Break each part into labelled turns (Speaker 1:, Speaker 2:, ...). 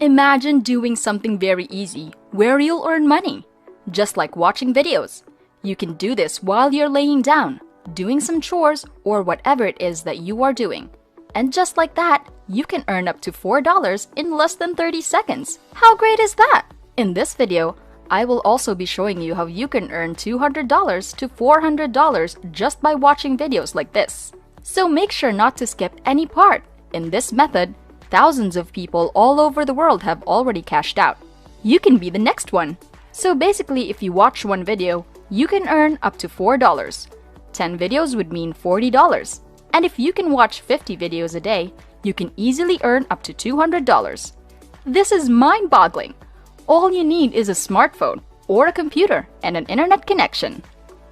Speaker 1: Imagine doing something very easy where you'll earn money, just like watching videos. You can do this while you're laying down, doing some chores, or whatever it is that you are doing. And just like that, you can earn up to $4 in less than 30 seconds. How great is that? In this video, I will also be showing you how you can earn $200 to $400 just by watching videos like this. So make sure not to skip any part. In this method, thousands of people all over the world have already cashed out. You can be the next one. So basically, if you watch one video, you can earn up to $4. 10 videos would mean $40. And if you can watch 50 videos a day, you can easily earn up to $200. This is mind-boggling. All you need is a smartphone or a computer and an internet connection.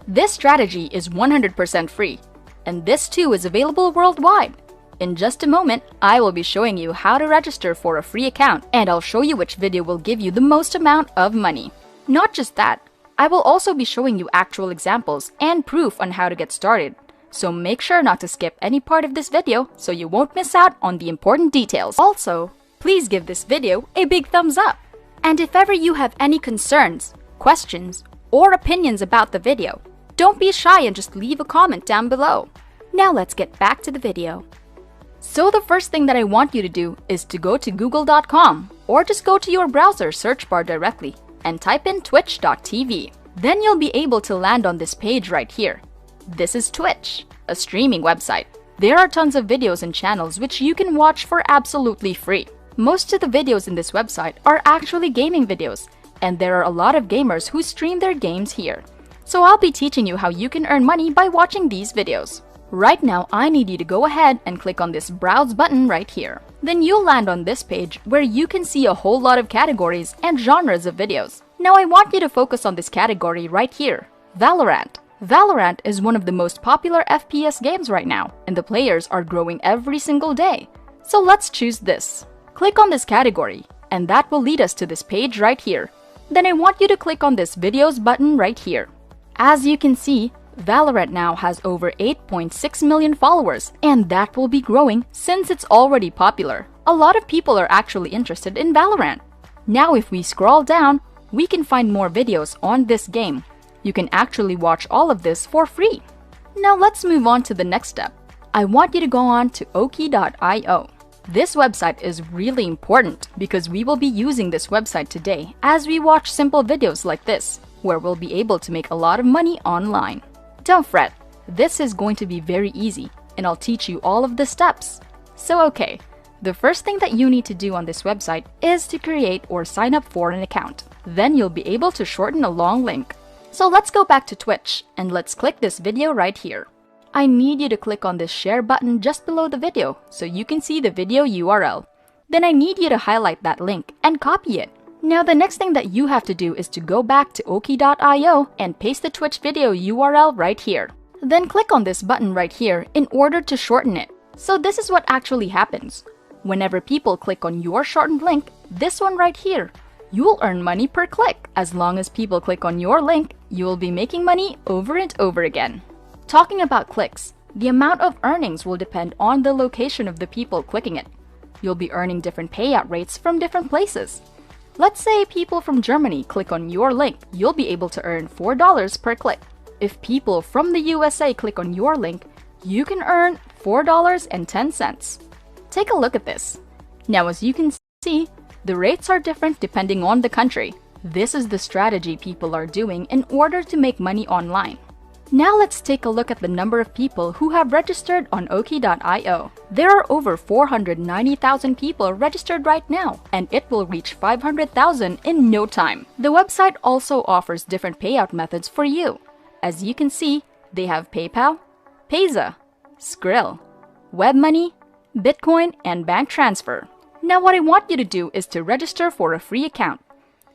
Speaker 1: This strategy is 100% free, and this too is available worldwide. In just a moment, I will be showing you how to register for a free account, and I'll show you which video will give you the most amount of money. Not just that, I will also be showing you actual examples and proof on how to get started. So make sure not to skip any part of this video so you won't miss out on the important details. Also, please give this video a big thumbs up. And if ever you have any concerns, questions, or opinions about the video, don't be shy and just leave a comment down below. Now let's get back to the video. So the first thing that I want you to do is to go to google.com or just go to your browser search bar directly and type in twitch.tv. Then you'll be able to land on this page right here. This is Twitch, a streaming website. There are tons of videos and channels which you can watch for absolutely free. Most of the videos in this website are actually gaming videos, and there are a lot of gamers who stream their games here. So I'll be teaching you how you can earn money by watching these videos. Right now, I need you to go ahead and click on this browse button right here. Then you'll land on this page where you can see a whole lot of categories and genres of videos. Now I want you to focus on this category right here, Valorant. Valorant is one of the most popular FPS games right now, and the players are growing every single day. So let's choose this. Click on this category, and that will lead us to this page right here. Then I want you to click on this videos button right here. As you can see, Valorant now has over 8.6 million followers, and that will be growing since it's already popular. A lot of people are actually interested in Valorant. Now if we scroll down, we can find more videos on this game. You can actually watch all of this for free. Now let's move on to the next step. I want you to go on to oki.io. This website is really important because we will be using this website today as we watch simple videos like this, where we'll be able to make a lot of money online. Don't fret, this is going to be very easy, and I'll teach you all of the steps. So okay, the first thing that you need to do on this website is to create or sign up for an account. Then you'll be able to shorten a long link. So let's go back to Twitch, and let's click this video right here. I need you to click on this share button just below the video so you can see the video URL. Then I need you to highlight that link and copy it. Now the next thing that you have to do is to go back to oki.io and paste the Twitch video URL right here. Then click on this button right here in order to shorten it. So this is what actually happens. Whenever people click on your shortened link, this one right here, you'll earn money per click. As long as people click on your link, you will be making money over and over again. Talking about clicks, the amount of earnings will depend on the location of the people clicking it. You'll be earning different payout rates from different places. Let's say people from Germany click on your link, you'll be able to earn $4 per click. If people from the USA click on your link, you can earn $4.10. Take a look at this. Now as you can see, the rates are different depending on the country. This is the strategy people are doing in order to make money online. Now let's take a look at the number of people who have registered on oki.io. There are over 490,000 people registered right now, and it will reach 500,000 in no time. The website also offers different payout methods for you. As you can see, they have PayPal, Payza, Skrill, WebMoney, Bitcoin, and bank transfer. Now what I want you to do is to register for a free account.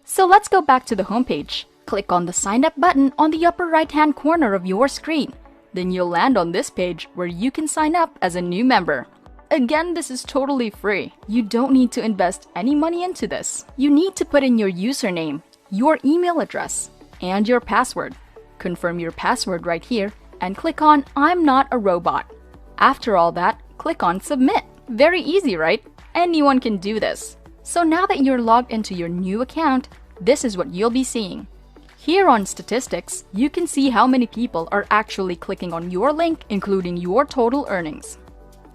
Speaker 1: So let's go back to the homepage. Click on the sign up button on the upper right hand corner of your screen. Then you'll land on this page where you can sign up as a new member. Again, this is totally free. You don't need to invest any money into this. You need to put in your username, your email address, and your password. Confirm your password right here and click on I'm not a robot. After all that, click on submit. Very easy, right? Anyone can do this. So now that you're logged into your new account, this is what you'll be seeing. Here on statistics, you can see how many people are actually clicking on your link, including your total earnings.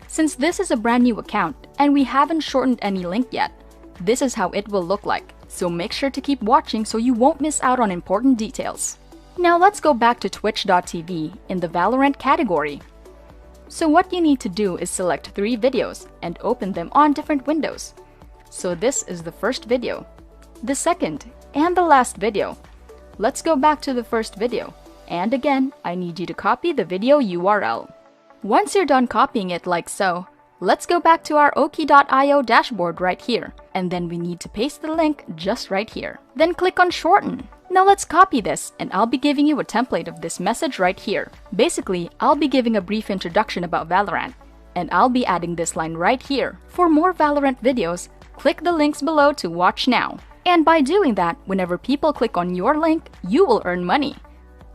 Speaker 1: Since this is a brand new account and we haven't shortened any link yet, this is how it will look like. So make sure to keep watching so you won't miss out on important details. Now let's go back to twitch.tv in the Valorant category. So what you need to do is select 3 videos and open them on different windows. So this is the first video, the second, and the last video. Let's go back to the first video. And again, I need you to copy the video URL. Once you're done copying it like so, let's go back to our Oki.io dashboard right here. And then we need to paste the link just right here. Then click on shorten. Now let's copy this, and I'll be giving you a template of this message right here. Basically, I'll be giving a brief introduction about Valorant, and I'll be adding this line right here. For more Valorant videos, click the links below to watch now. And by doing that, whenever people click on your link, you will earn money.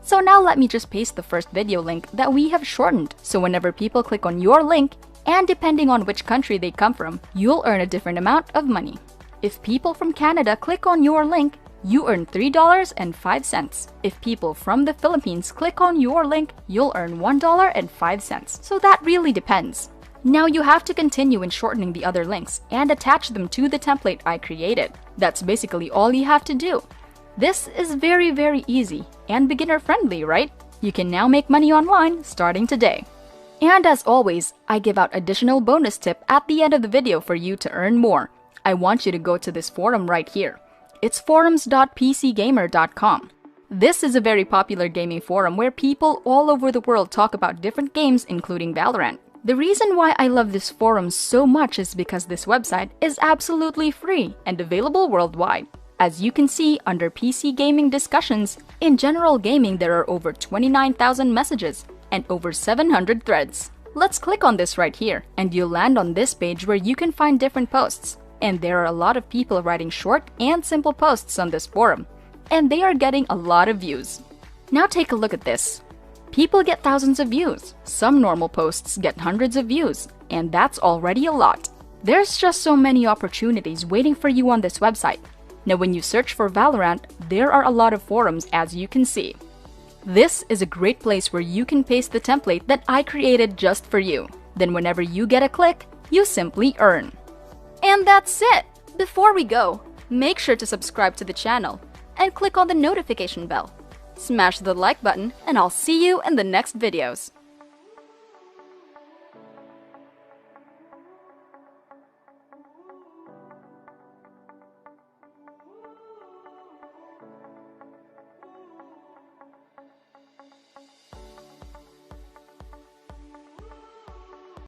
Speaker 1: So now let me just paste the first video link that we have shortened. So whenever people click on your link, and depending on which country they come from, you'll earn a different amount of money. If people from Canada click on your link, you earn $3.05. If people from the Philippines click on your link, you'll earn $1.05. So that really depends. Now you have to continue in shortening the other links and attach them to the template I created. That's basically all you have to do. This is very easy and beginner friendly, right? You can now make money online starting today. And as always, I give out additional bonus tip at the end of the video for you to earn more. I want you to go to this forum right here. It's forums.pcgamer.com. This is a very popular gaming forum where people all over the world talk about different games, including Valorant. The reason why I love this forum so much is because this website is absolutely free and available worldwide. As you can see under PC gaming discussions, in general gaming there are over 29,000 messages and over 700 threads. Let's click on this right here and you'll land on this page where you can find different posts. And there are a lot of people writing short and simple posts on this forum. And they are getting a lot of views. Now take a look at this. People get thousands of views. Some normal posts get hundreds of views. And that's already a lot. There's just so many opportunities waiting for you on this website. Now when you search for Valorant, there are a lot of forums as you can see. This is a great place where you can paste the template that I created just for you. Then whenever you get a click, you simply earn. And that's it! Before we go, make sure to subscribe to the channel and click on the notification bell. Smash the like button and I'll see you in the next videos.